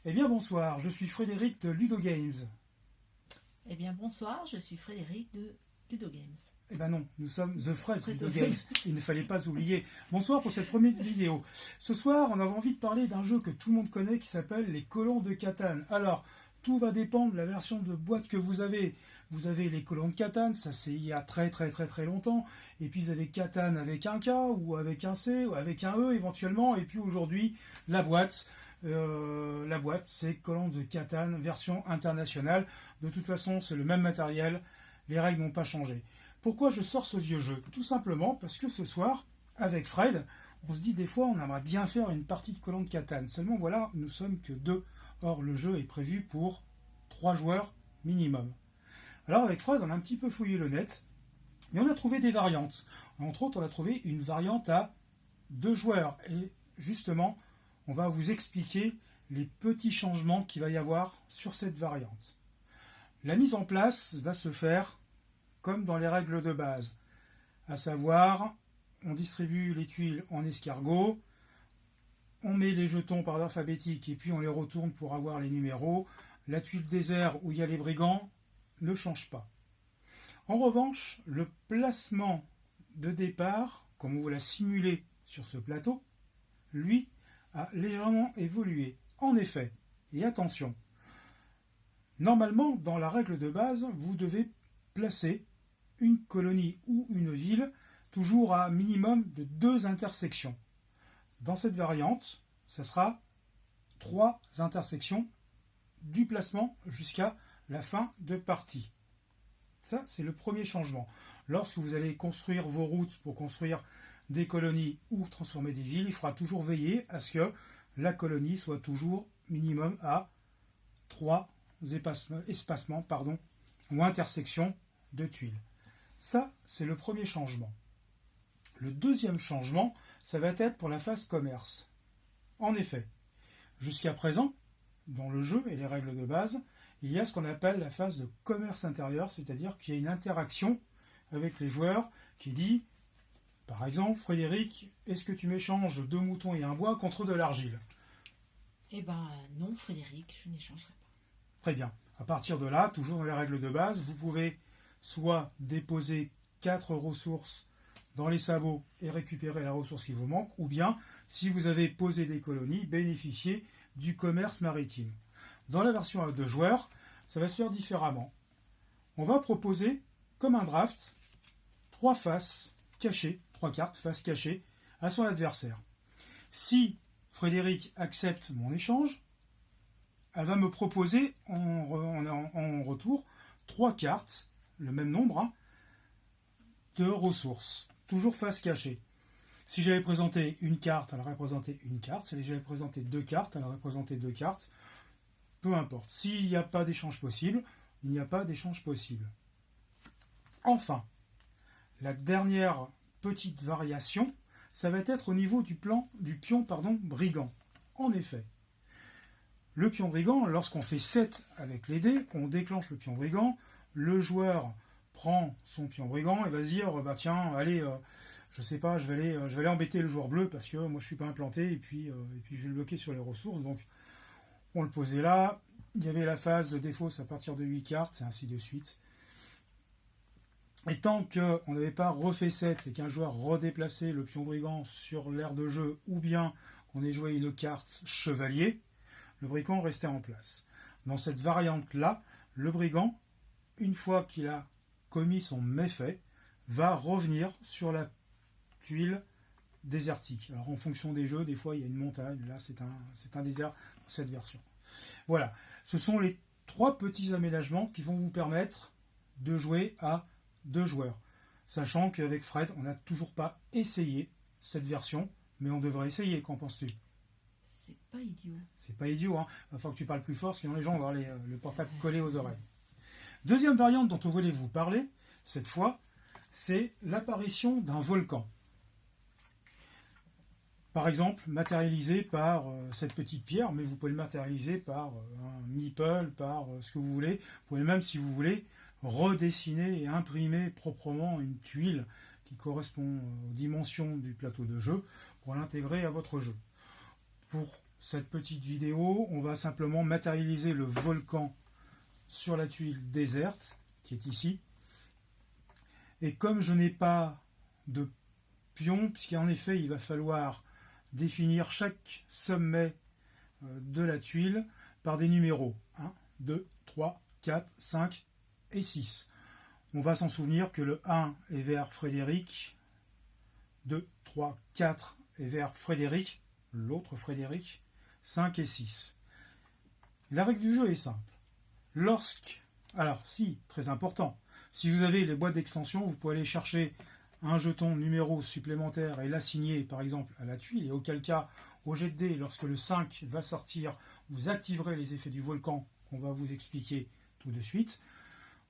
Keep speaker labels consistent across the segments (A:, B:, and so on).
A: Eh bien bonsoir, je suis Frédéric de Ludo Games.
B: Eh bien bonsoir, je suis Frédéric de Ludo Games.
A: Eh bien non, nous sommes The Fred
B: Fred
A: Ludo
B: de
A: Games,
B: Games.
A: il ne fallait pas oublier. Bonsoir pour cette première vidéo. Ce soir, on avait envie de parler d'un jeu que tout le monde connaît qui s'appelle les Colons de Catane. Alors, tout va dépendre de la version de boîte que vous avez. Vous avez les Colons de Catane, ça c'est il y a très longtemps. Et puis vous avez Catane avec un K, ou avec un C, ou avec un E éventuellement. Et puis aujourd'hui, la boîte. C'est Colons de Catane, version internationale. De toute façon, c'est le même matériel, les règles n'ont pas changé. Pourquoi je sors ce vieux jeu? Tout simplement parce que ce soir, avec Fred, on se dit des fois on aimerait bien faire une partie de Colons de Catane. Seulement voilà, nous sommes que deux. Or le jeu est prévu pour 3 joueurs minimum. Alors avec Fred, on a un petit peu fouillé le net et on a trouvé des variantes. Entre autres, on a trouvé une variante à 2 joueurs. Et justement, on va vous expliquer les petits changements qu'il va y avoir sur cette variante. La mise en place va se faire comme dans les règles de base, à savoir, on distribue les tuiles en escargot, on met les jetons par ordre alphabétique et puis on les retourne pour avoir les numéros. La tuile désert où il y a les brigands ne change pas. En revanche, le placement de départ, comme on vous l'a simulé sur ce plateau, lui, a légèrement évolué. En effet, et attention, normalement, dans la règle de base, vous devez placer une colonie ou une ville toujours à minimum de 2 intersections. Dans cette variante, ce sera 3 intersections du placement jusqu'à la fin de partie. Ça, c'est le premier changement. Lorsque vous allez construire vos routes pour construire des colonies ou transformer des villes, il faudra toujours veiller à ce que la colonie soit toujours minimum à 3 espacements ou intersections de tuiles. Ça, c'est le premier changement. Le deuxième changement, ça va être pour la phase commerce. En effet, jusqu'à présent, dans le jeu et les règles de base, il y a ce qu'on appelle la phase de commerce intérieur, c'est-à-dire qu'il y a une interaction avec les joueurs qui dit, par exemple, Frédéric, est-ce que tu m'échanges 2 moutons et un bois contre de l'argile?
B: Eh ben non, Frédéric, je n'échangerai pas.
A: Très bien. À partir de là, toujours dans les règles de base, vous pouvez soit déposer 4 ressources dans les sabots et récupérer la ressource qui vous manque, ou bien, si vous avez posé des colonies, bénéficier du commerce maritime. Dans la version à 2 joueurs, ça va se faire différemment. On va proposer, comme un draft, 3 faces cachées, 3 cartes faces cachées à son adversaire. Si Frédéric accepte mon échange, elle va me proposer en retour 3 cartes, le même nombre, de ressources, toujours face cachée. Si j'avais présenté une carte, elle aurait présenté une carte. Si j'avais présenté 2 cartes, elle aurait présenté 2 cartes. Peu importe. S'il n'y a pas d'échange possible, il n'y a pas d'échange possible. Enfin, la dernière petite variation, ça va être au niveau du pion brigand. En effet, le pion brigand, lorsqu'on fait 7 avec les dés, on déclenche le pion brigand, le joueur prend son pion brigand et va se dire bah tiens, allez, je sais pas, je vais aller embêter le joueur bleu parce que moi je suis pas implanté et puis je vais le bloquer sur les ressources. Donc on le posait là. Il y avait la phase de défausse à partir de 8 cartes, et ainsi de suite. Et tant qu'on n'avait pas refait 7 et qu'un joueur redéplaçait le pion brigand sur l'aire de jeu, ou bien qu'on ait joué une carte chevalier, le brigand restait en place. Dans cette variante-là, le brigand, une fois qu'il a commis son méfait, va revenir sur la tuile désertique. Alors en fonction des jeux, des fois il y a une montagne, là c'est un désert dans cette version. Voilà, ce sont les 3 petits aménagements qui vont vous permettre de jouer à 2 joueurs. Sachant qu'avec Fred, on n'a toujours pas essayé cette version, mais on devrait essayer, qu'en penses-tu?
B: C'est pas idiot.
A: C'est pas idiot, hein. Il va falloir que tu parles plus fort, sinon les gens vont avoir le portable collé aux oreilles. Deuxième variante dont on voulait vous parler, cette fois, c'est l'apparition d'un volcan. Par exemple, matérialisé par cette petite pierre, mais vous pouvez le matérialiser par un meeple, par ce que vous voulez. Vous pouvez même, si vous voulez, redessiner et imprimer proprement une tuile qui correspond aux dimensions du plateau de jeu pour l'intégrer à votre jeu. Pour cette petite vidéo, on va simplement matérialiser le volcan sur la tuile déserte, qui est ici. Et comme je n'ai pas de pion, puisqu'en effet il va falloir définir chaque sommet de la tuile par des numéros 1, 2, 3, 4, 5 et 6. On va s'en souvenir que le 1 est vers Frédéric, 2, 3, 4 est vers Frédéric, l'autre Frédéric, 5 et 6. La règle du jeu est simple. Alors si, très important, si vous avez les boîtes d'extension, vous pouvez aller chercher un jeton numéro supplémentaire et l'assigner par exemple à la tuile, et auquel cas, au jet de dés, lorsque le 5 va sortir, vous activerez les effets du volcan qu'on va vous expliquer tout de suite,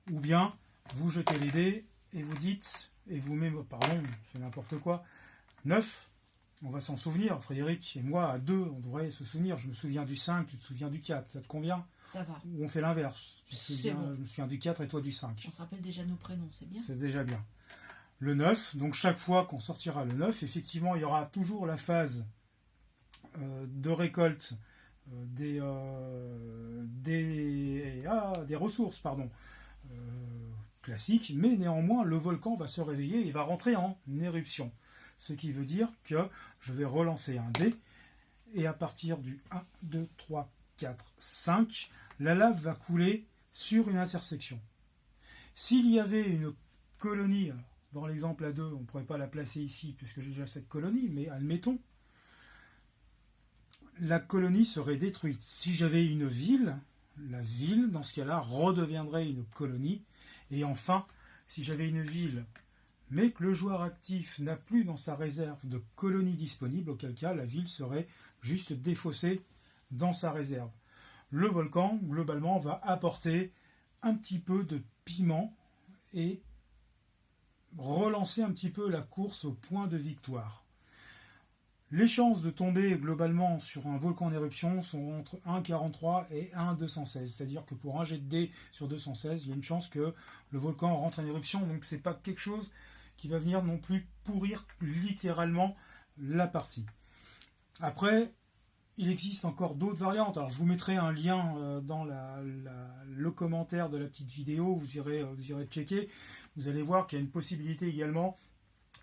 A: ou bien vous jetez les dés et vous dites, et vous mettez, pardon, c'est n'importe quoi, 9, on va s'en souvenir, Frédéric et moi, à 2, on devrait se souvenir, je me souviens du 5, tu te souviens du 4, ça te convient?
B: Ça va.
A: Ou on fait l'inverse,
B: C'est bon.
A: je me souviens du 4 et toi du 5.
B: On se rappelle déjà nos prénoms, c'est bien.
A: C'est déjà bien. Le 9, donc chaque fois qu'on sortira le 9, effectivement, il y aura toujours la phase de récolte des ressources, classiques, mais néanmoins, le volcan va se réveiller et va rentrer en éruption. Ce qui veut dire que je vais relancer un dé, et à partir du 1, 2, 3, 4, 5, la lave va couler sur une intersection. S'il y avait une colonie, dans l'exemple A2, on ne pourrait pas la placer ici puisque j'ai déjà cette colonie, mais admettons, la colonie serait détruite. Si j'avais une ville, la ville, dans ce cas-là, redeviendrait une colonie. Et enfin, si j'avais une ville, mais que le joueur actif n'a plus dans sa réserve de colonies disponibles, auquel cas la ville serait juste défaussée dans sa réserve. Le volcan, globalement, va apporter un petit peu de piment et relancer un petit peu la course au point de victoire. Les chances de tomber globalement sur un volcan en éruption sont entre 1,43 et 1,216. C'est-à-dire que pour un jet de dés sur 216, il y a une chance que le volcan rentre en éruption. Donc c'est pas quelque chose qui va venir non plus pourrir littéralement la partie. Après, il existe encore d'autres variantes. Alors je vous mettrai un lien dans le commentaire de la petite vidéo. Vous irez checker. Vous allez voir qu'il y a une possibilité également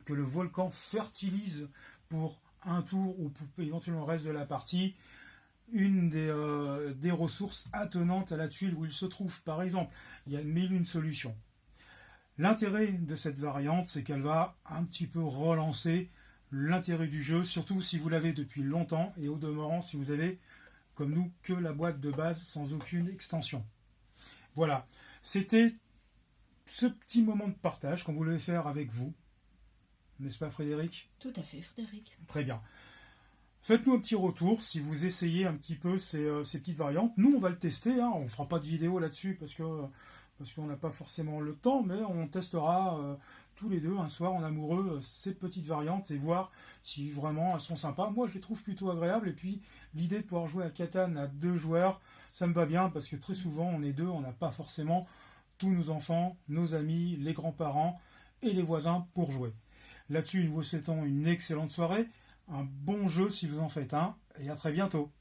A: que le volcan fertilise pour un tour ou pour éventuellement le reste de la partie une des ressources attenantes à la tuile où il se trouve. Par exemple, il y a mille une solutions. L'intérêt de cette variante, c'est qu'elle va un petit peu relancer l'intérêt du jeu, surtout si vous l'avez depuis longtemps et au demeurant si vous avez, comme nous, que la boîte de base sans aucune extension. Voilà, c'était ce petit moment de partage qu'on voulait faire avec vous. N'est-ce pas Frédéric?
B: Tout à fait, Frédéric.
A: Très bien. Faites-nous un petit retour si vous essayez un petit peu ces petites variantes. Nous, on va le tester. On ne fera pas de vidéo là-dessus parce qu'on n'a pas forcément le temps, mais on testera tous les deux un soir en amoureux ces petites variantes et voir si vraiment elles sont sympas. Moi, je les trouve plutôt agréables. Et puis, l'idée de pouvoir jouer à Catan à 2 joueurs, ça me va bien parce que très souvent, on est 2, on n'a pas forcément tous nos enfants, nos amis, les grands-parents et les voisins pour jouer. Là-dessus, nous vous souhaitons une excellente soirée, un bon jeu si vous en faites un, et à très bientôt.